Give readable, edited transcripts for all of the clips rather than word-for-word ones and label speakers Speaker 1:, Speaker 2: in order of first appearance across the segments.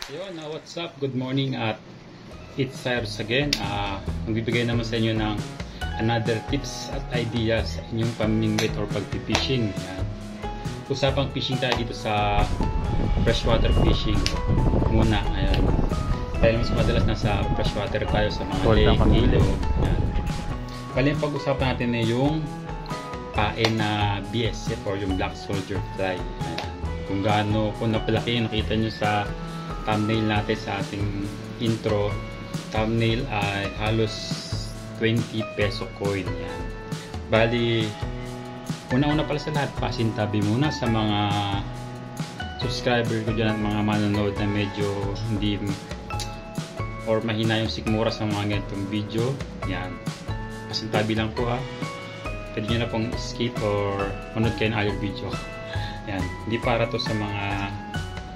Speaker 1: Ayun, what's up? Good morning at it's Cyrus again. Magbibigay naman sa inyo ng another tips at ideas sa inyong pamimingwit or pagpipishing. Yan. Usapang fishing tayo dito sa freshwater fishing muna. Ayan. Dahil mas madalas nasa freshwater tayo sa mga lake, ilog. Bali, yung pag-usapan natin ay yung pain na BSF or yung Black Soldier Fly. Ayan. Kung gaano, kung napalaki, nakita nyo sa thumbnail natin sa ating intro. Thumbnail ay halos 20 peso coin. Yan. Bali, una-una pala sa lahat, pasintabi muna sa mga subscriber ko dyan at mga manonood na medyo hindi or mahina yung sikmura sa mga ganitong video. Yan. Pasintabi lang po ha. Pwede nyo na pong skip or manood kayo ng other video. Yan. Hindi para to sa mga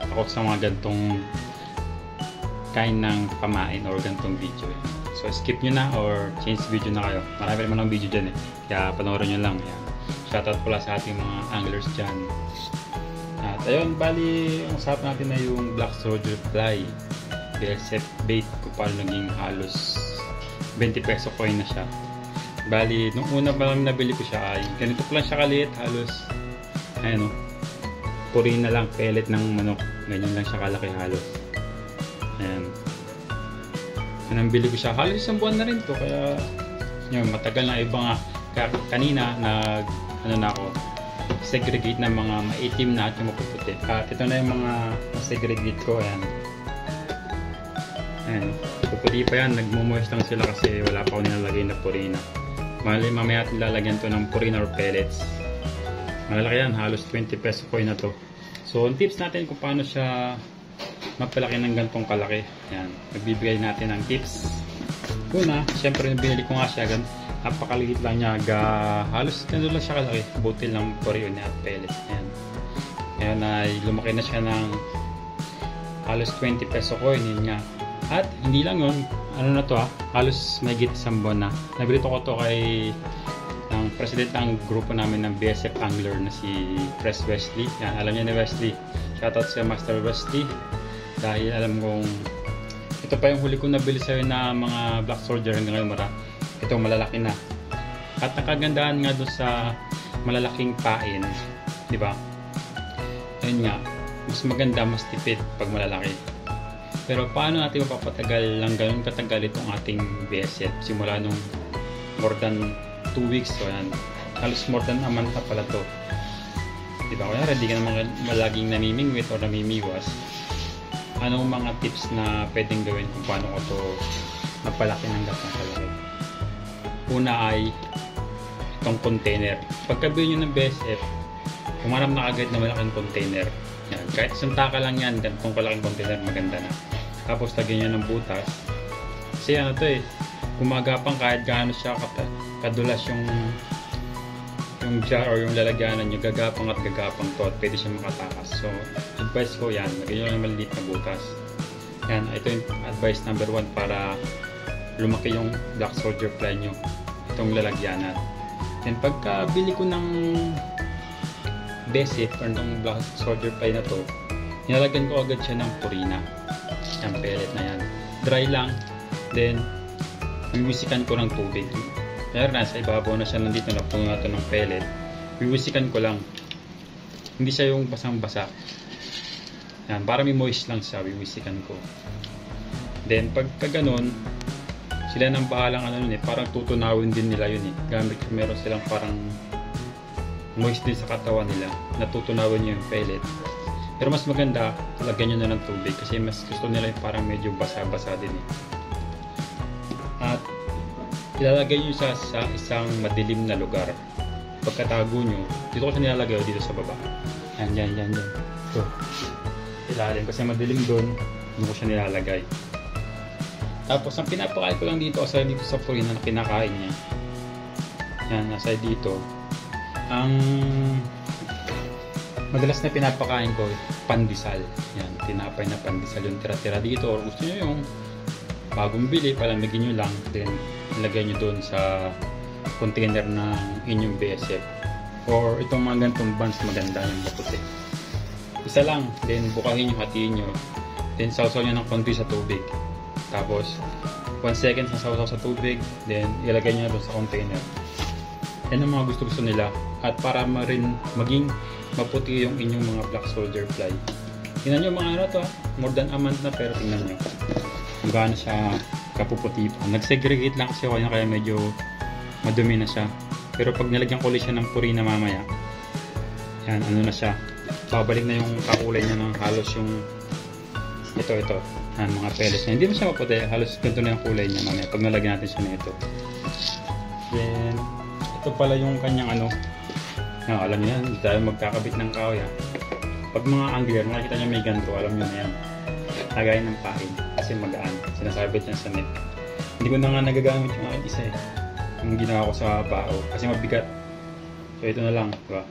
Speaker 1: ako sa mga gantong kind ng pamain or gantong video. So skip nyo na or change video na kayo. Marami naman ng video dyan eh. Kaya panoorin nyo lang. Yan. Shoutout pala sa ating mga anglers dyan. At ayun, bali, ang usapan natin na yung Black Soldier Fly. BSF bait ko pa naging halos 20 peso coin na siya. Bali, nung una pa lang nabili ko siya ay ganito pa lang siya kaliit. Halos, ayun o. Purina lang, pellet ng manok. Ganyan lang siya kalaki halos. Ayan. Nambili ko siya. Halos isang buwan na rin to. Kaya, yun, matagal na iba nga. Kanina, ano na ako, segregate na mga maitim na at yung mapuputi. At ito na yung mga segregate ko. Ayan. Ayan. Puputi pa yan. Nagmumoist lang sila kasi wala pa ako nilalagay na purina. Mamaya at nilalagyan to ng purina or pellets. Malalaki yan, halos 20 peso coin na to. So, ang tips natin kung paano siya mapalaki ng gantong kalaki. Yan, magbibigay natin ng tips. Una, syempre binili ko nga siya, napakaliit lang niya, halos ganun lang siya kalaki, butil ng purina at pellet. Yan. Ngayon ay lumaki na siya ng halos 20 peso coin, yun nga. At hindi lang yun, ano na to halos may git isang buwan na. Nabilito ko to kay ang president ng grupo namin ng BSF Angler na si Chris Wesley. Yan, alam niya ni Wesley. Shoutout sa Master Wesley. Dahil alam kong ito pa yung huli kong nabili sa'yo na mga Black Soldier hanggang ngayon ito malalaki na. At nakagandahan nga doon sa malalaking pain. Diba? Ayun nga. Mas maganda, mas tipid pag malalaki. Pero paano natin mapapatagal lang ganun katagal itong ating BSF? Simula nung more than 2 weeks, so yan, halos more than a month na pala to. Diba? Kaya hindi ka naman malaging namimingwit o namimiwas. Anong mga tips na pwedeng gawin kung paano ko to magpalaki ng gatang kalaki? Una ay itong container. Pagkabili nyo ng BSF, humarap na agad na malaking container. Yan. Kahit isang taka lang yan, ganitong kalaking container, maganda na. Tapos lagyan nyo ng butas. Kasi ano to eh, gumagapang kahit gaano siya kadulas yung jar or yung lalagyanan nyo, gagapang at gagapang to at pwede siya makatakas. So, advice ko yan, lagyan nyo ng maliliit na butas. Yan, ito yung advice number 1 para lumaki yung Black Soldier Fly nyo, itong lalagyanan. And pagka-bili ko ng BSF or ng Black Soldier Fly na to, nilalagyan ko agad siya ng purina. Yung pellet na yan. Dry lang, then wiwisikan ko ng tubig. Kaya nasa ibabaw na siya, nandito na puno natin ng pellet. Wiwisikan ko lang. Hindi siya yung basang-basa. Yan, para may moist lang siya, wiwisikan ko. Then pagka ganun, sila nang bahalang ano nun eh, parang tutunawin din nila yun eh. Gamit meron silang parang moist din sa katawan nila. Natutunawin nyo yung pellet. Pero mas maganda, lagyan nyo na ng tubig kasi mas gusto nila yung parang medyo basa-basa din eh. At ilalagay nyo siya sa isang madilim na lugar. Pagkatago nyo, dito ko siya nilalagay dito sa baba. Yan. So, ilalim kasi madilim doon, dito ko siya nilalagay. Tapos ang pinapakain ko lang dito, aside dito sa purina na kinakain niya. Yan, aside dito. Ang madalas na pinapakain ko, pandesal. Yan, tinapay na pandesal yung tira-tira dito. Or gusto nyo yung bagong bili, palamigin nyo lang, then ilagay nyo doon sa container ng inyong BSF. Or itong mga ganitong buns, maganda yung maputi. Isa lang, then bukahin nyo, hatiin nyo. Then sausaw nyo ng konti sa tubig. Tapos 1 second sa sausaw sa tubig. Then ilagay nyo doon sa container. Yan ang mga gusto-gusto nila. At para maging maputi yung inyong mga black soldier fly. Tingnan nyo mga ano to, more than a month na, pero tingnan nyo kung gaano siya kapuputi pa. Nag-segregate lang kasi ako kaya medyo madumi na siya. Pero pag nilagyan ko ulit siya ng purina mamaya, yan, ano na siya, babalik na yung kakulay niya ng halos yung ito, yan, mga pellets niya. Hindi mo siya maputi, halos ganito na yung kulay niya mamaya pag nalagyan natin siya nito. Then ito pala yung kanyang ano, alam niyo yan, hindi tayo magkakabit ng kahoy ha. Pag mga angler, makikita niya may ganito, alam niyo na yan, lagayin ng pain kasi magaan, sinasabit niya sa net. Hindi ko na nga nagagamit yung aking isa yung ginawa ko sa bao kasi mabigat. So ito na lang, diba?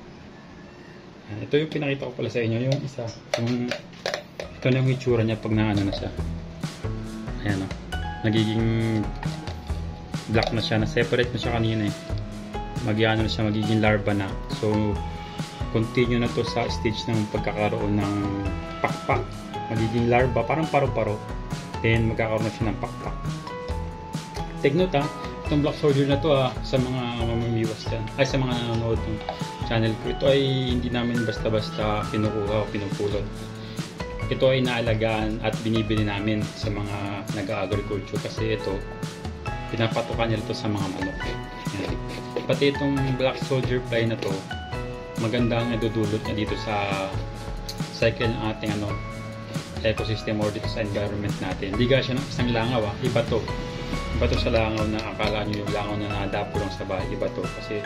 Speaker 1: Ito yung pinakita ko pala sa inyo, yung isa, yung ito na yung itsura niya pag naano na siya. Ayan o, nagiging black na siya, na separate na siya kanina Magyano na siya, magiging larva na. So continue na to sa stage ng pagkakaroon ng pakpak. Magiging larva, parang paro-paro. Then magkakaroon na siya ng pakpak. Take note itong black soldier na to sa mga mamimiwas dyan, ay sa mga nanonood ng channel ko, ito ay hindi namin basta-basta kinukuha o pinupulot. Ito ay naalagaan at binibili namin sa mga nag-agriculture kasi ito pinapatukan nila ito sa mga manok. Yan. Pati itong black soldier fly na to, maganda ang nadudulot niya dito sa cycle ng ating ecosystem or dito sa environment natin. Hindi gaya siya ng isang langaw iba to. Iba to sa langaw na akala nyo yung langaw na nadapo lang sa bahay. Iba to kasi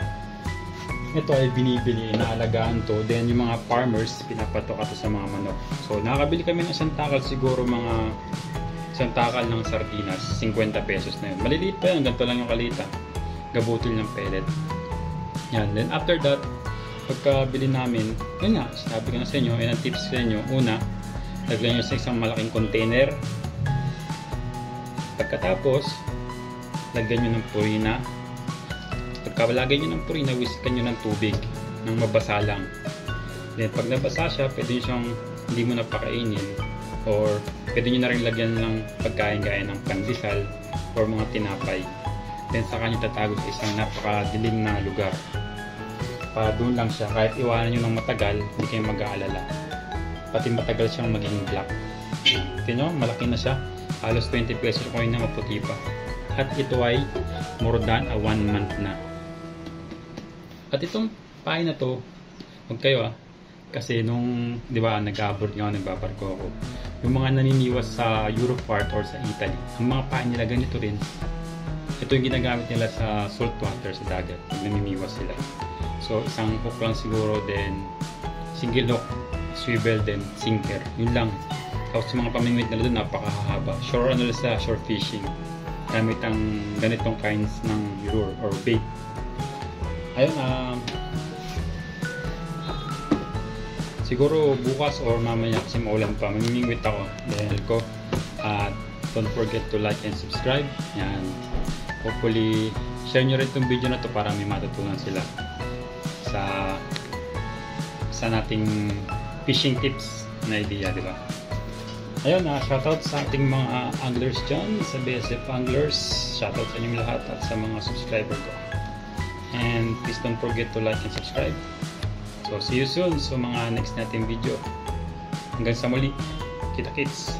Speaker 1: ito ay binibili, inaalagaan to. Then yung mga farmers, pinapatok ito sa mga manok. So nakakabili kami ng isang takal, siguro mga isang takal ng sardinas, 50 pesos na yun. Maliliit pa yun, ganito lang yung kalita. Gabutil ng pellet. Yan. Then after that, pagkabili namin, yun nga, sabi ko na sa inyo, yan ang tips sa inyo. Una, lagyan nyo sa isang malaking container. Pagkatapos, lagyan nyo ng purina. Pagkalagay nyo ng purina, whiskan nyo ng tubig nang mabasa lang. Then pag nabasa siya, pwede nyo siyang hindi mo na pakainin, or pwede nyo na rin lagyan ng pagkain gaya ng pandesal or mga tinapay. Then saka nyo tatago sa isang napakadilim na lugar. Para doon lang siya, kahit iwanan nyo ng matagal, hindi kayo mag-aalala. Pati matagal siyang maging black. Tingnan nyo, malaki na siya. Halos 20 pesos coin na maputi pa. At ito ay more than 1 month na. At itong pain na to, huwag kayo kasi nung, di ba, nag-abroad nga, nagbabarko ako. Yung mga naniniwas sa Europe part or sa Italy, ang mga pain nila ganito rin. Ito yung ginagamit nila sa salt water, sa dagat, pag namimiwas sila. So isang hook lang siguro, then single hook, swivel, then sinker. Yun lang. Tapos sa mga pamingwit nila doon, napakahaba. Shore sa shore fishing. Gamit ang ganitong kinds ng lure or bait. Ayun, siguro bukas or mamaya kasi maulan pa, mamimingwit ako dahil ko. At don't forget to like and subscribe. Yan. Hopefully, share nyo rin itong video na to para may matutunan sila sa nating fishing tips na idea, di ba? Ayun, shoutout sa ating mga anglers dyan, sa BSF Anglers. Shoutout sa inyong lahat at sa mga subscriber ko. And please don't forget to like and subscribe. So see you soon sa mga next nating video. Hanggang sa muli. Kita-kits!